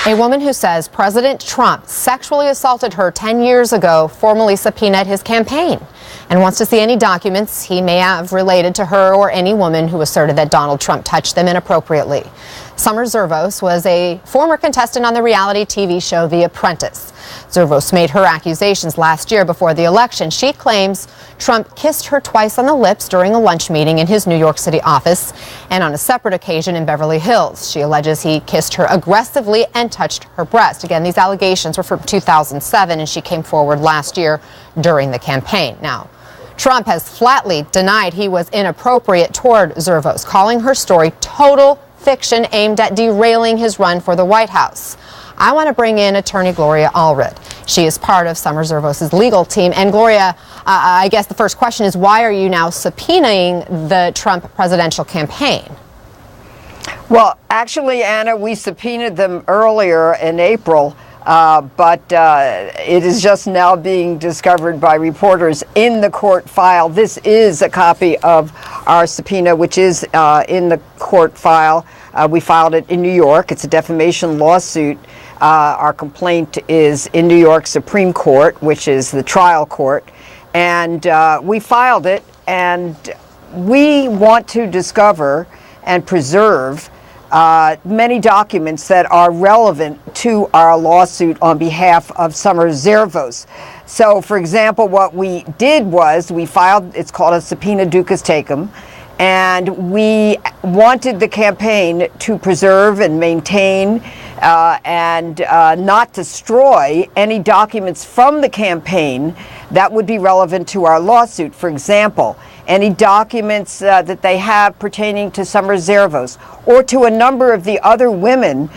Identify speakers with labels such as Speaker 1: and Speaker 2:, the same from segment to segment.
Speaker 1: A woman who says President Trump sexually assaulted her 10 years ago formally subpoenaed his campaign and wants to see any documents he may have related to her or any woman who asserted that Donald Trump touched them inappropriately. Summer Zervos was a former contestant on the reality TV show The Apprentice. Zervos made her accusations last year before the election. She claims Trump kissed her twice on the lips during a lunch meeting in his New York City office and on a separate occasion in Beverly Hills. She alleges he kissed her aggressively and touched her breast. Again, these allegations were from 2007, and she came forward last year during the campaign. Now, Trump has flatly denied he was inappropriate toward Zervos, calling her story total fiction aimed at derailing his run for the White House. I want to bring in attorney Gloria Allred. She is part of Summer Zervos' legal team. And Gloria, I guess the first question is, why are you now subpoenaing the Trump presidential campaign?
Speaker 2: Well, actually, Anna, we subpoenaed them earlier in April, but it is just now being discovered by reporters in the court file. This is a copy of our subpoena, which is in the court file. We filed it in New York. It's a defamation lawsuit. Our complaint is in New York Supreme Court, which is the trial court. And we filed it, and we want to discover and preserve many documents that are relevant to our lawsuit on behalf of Summer Zervos. So, for example, what we did was we filed, it's called a subpoena duces tecum, and we wanted the campaign to preserve and maintain and not destroy any documents from the campaign that would be relevant to our lawsuit. For example, any documents that they have pertaining to Summer Zervos or to a number of the other women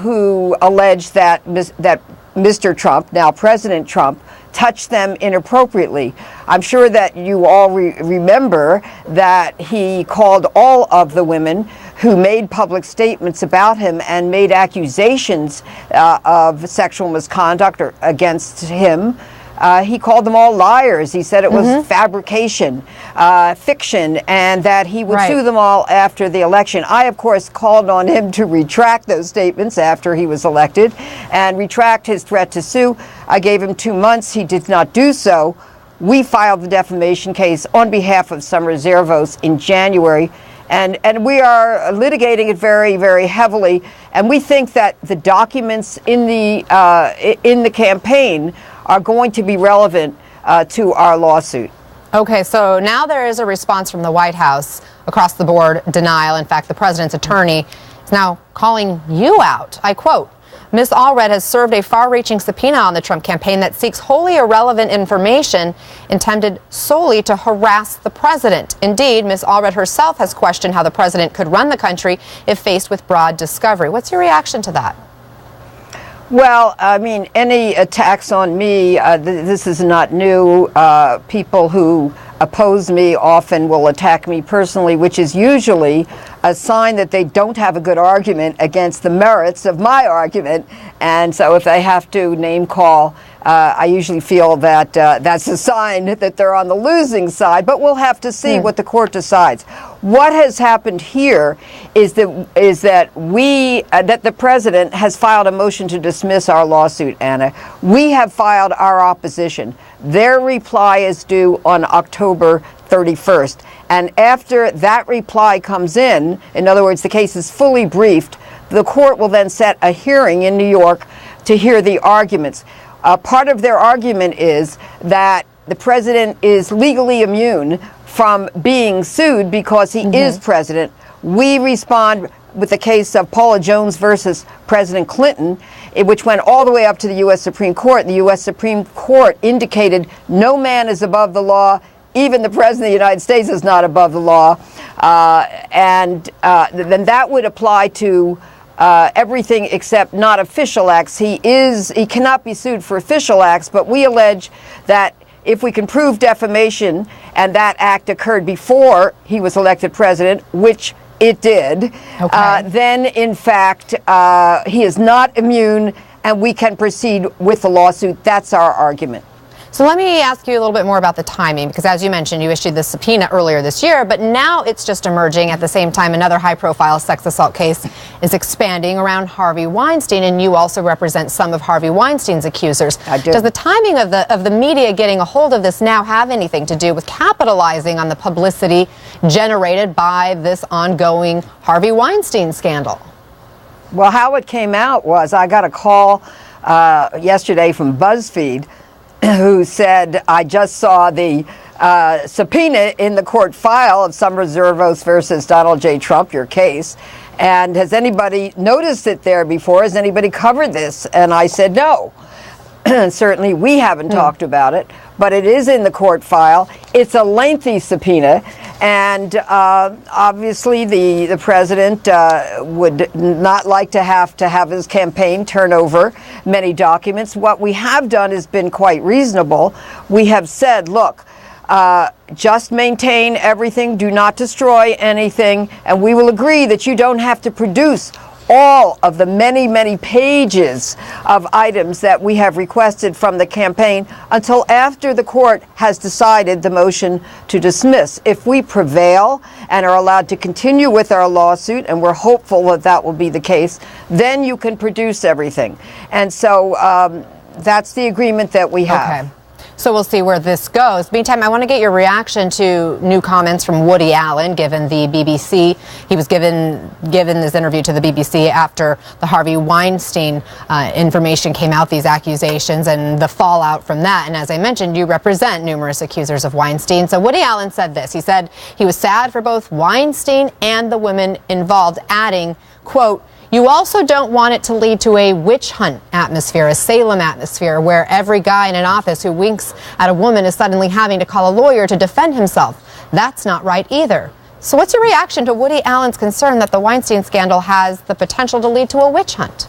Speaker 2: who allege that Mr. Trump, now President Trump, touched them inappropriately. I'm sure that you all remember that he called all of the women who made public statements about him and made accusations of sexual misconduct or against him. He called them all liars. He said it was fabrication, fiction, and that he would sue them all after the election. I, of course, called on him to retract those statements after he was elected and retract his threat to sue. I gave him 2 months. He did not do so. We filed the defamation case on behalf of Summer Zervos in January, and we are litigating it very, very heavily. And we think that the documents in the campaign are going to be relevant to our lawsuit.
Speaker 1: Okay, so now there is a response from the White House, across the board denial. In fact, the president's attorney is now calling you out. I quote, Ms. Allred has served a far-reaching subpoena on the Trump campaign that seeks wholly irrelevant information intended solely to harass the president. Indeed, Ms. Allred herself has questioned how the president could run the country if faced with broad discovery. What's your reaction to that?
Speaker 2: Well, I mean, any attacks on me, this is not new. People who oppose me often will attack me personally, which is usually a sign that they don't have a good argument against the merits of my argument. And so if they have to name call, I usually feel that that's a sign that they're on the losing side, but we'll have to see what the court decides. What has happened here is that the president has filed a motion to dismiss our lawsuit, Anna. We have filed our opposition. Their reply is due on October 31st. And after that reply comes in other words, the case is fully briefed, the court will then set a hearing in New York to hear the arguments. Part of their argument is that the president is legally immune from being sued because he is president. We respond with the case of Paula Jones versus President Clinton, which went all the way up to the U.S. Supreme Court. The U.S. Supreme Court indicated no man is above the law. Even the President of the United States is not above the law. Then that would apply to everything except not official acts. He cannot be sued for official acts, but we allege that if we can prove defamation and that act occurred before he was elected president, which it did, then in fact he is not immune and we can proceed with the lawsuit. That's our argument.
Speaker 1: So let me ask you a little bit more about the timing, because as you mentioned, you issued the subpoena earlier this year, but now it's just emerging at the same time another high-profile sex assault case is expanding around Harvey Weinstein, and you also represent some of Harvey Weinstein's accusers.
Speaker 2: I do.
Speaker 1: Does the timing of the media getting a hold of this now have anything to do with capitalizing on the publicity generated by this ongoing Harvey Weinstein scandal?
Speaker 2: Well, how it came out was I got a call yesterday from BuzzFeed who said, I just saw the subpoena in the court file of Summer Zervos versus Donald J. Trump, your case. And has anybody noticed it there before? Has anybody covered this? And I said, no. Certainly we haven't talked about it, but it is in the court file. It's a lengthy subpoena, and obviously the president would not like to have his campaign turn over many documents. What we have done has been quite reasonable. We have said, look, just maintain everything, do not destroy anything, and we will agree that you don't have to produce all of the many, many pages of items that we have requested from the campaign until after the court has decided the motion to dismiss. If we prevail and are allowed to continue with our lawsuit, and we're hopeful that that will be the case, then you can produce everything. And so that's the agreement that we have.
Speaker 1: Okay. So we'll see where this goes. Meantime, I want to get your reaction to new comments from Woody Allen, given the BBC. He was given this interview to the BBC after the Harvey Weinstein information came out, these accusations and the fallout from that. And as I mentioned, you represent numerous accusers of Weinstein. So Woody Allen said this. He said he was sad for both Weinstein and the women involved, adding, quote, "You also don't want it to lead to a witch hunt atmosphere, a Salem atmosphere, where every guy in an office who winks at a woman is suddenly having to call a lawyer to defend himself. That's not right either." So what's your reaction to Woody Allen's concern that the Weinstein scandal has the potential to lead to a witch hunt?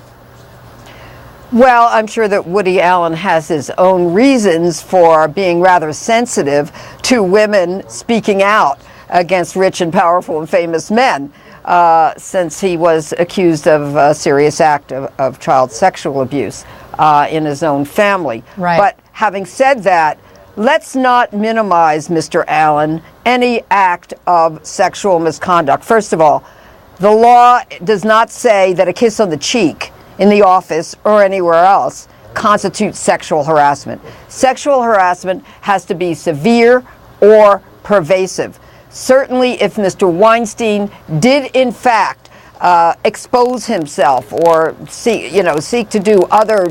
Speaker 2: Well, I'm sure that Woody Allen has his own reasons for being rather sensitive to women speaking out against rich and powerful and famous men. Since he was accused of a serious act of child sexual abuse in his own family.
Speaker 1: Right.
Speaker 2: But having said that, let's not minimize, Mr. Allen, any act of sexual misconduct. First of all, the law does not say that a kiss on the cheek in the office or anywhere else constitutes sexual harassment. Sexual harassment has to be severe or pervasive. Certainly, if Mr. Weinstein did, in fact, expose himself or seek to do other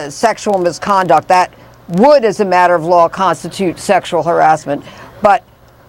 Speaker 2: sexual misconduct, that would, as a matter of law, constitute sexual harassment. But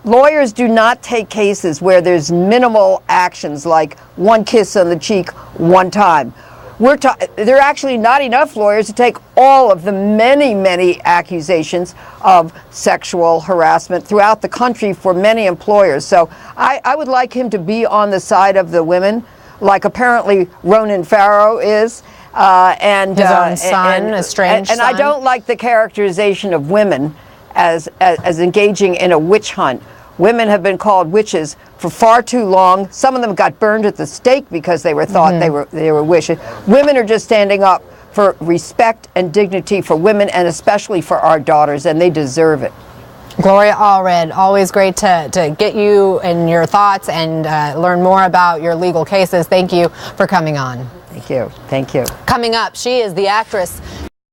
Speaker 2: lawyers do not take cases where there's minimal actions like one kiss on the cheek one time. There are actually not enough lawyers to take all of the many, many accusations of sexual harassment throughout the country for many employers. So I would like him to be on the side of the women, like apparently Ronan Farrow is. And
Speaker 1: his own son, estranged son.
Speaker 2: And I don't like the characterization of women as engaging in a witch hunt. Women have been called witches for far too long. Some of them got burned at the stake because they were thought they were witches. Women are just standing up for respect and dignity for women, and especially for our daughters, and they deserve it.
Speaker 1: Gloria Allred, always great to get you and your thoughts and learn more about your legal cases. Thank you for coming on.
Speaker 2: Thank you. Thank you.
Speaker 1: Coming up, she is the actress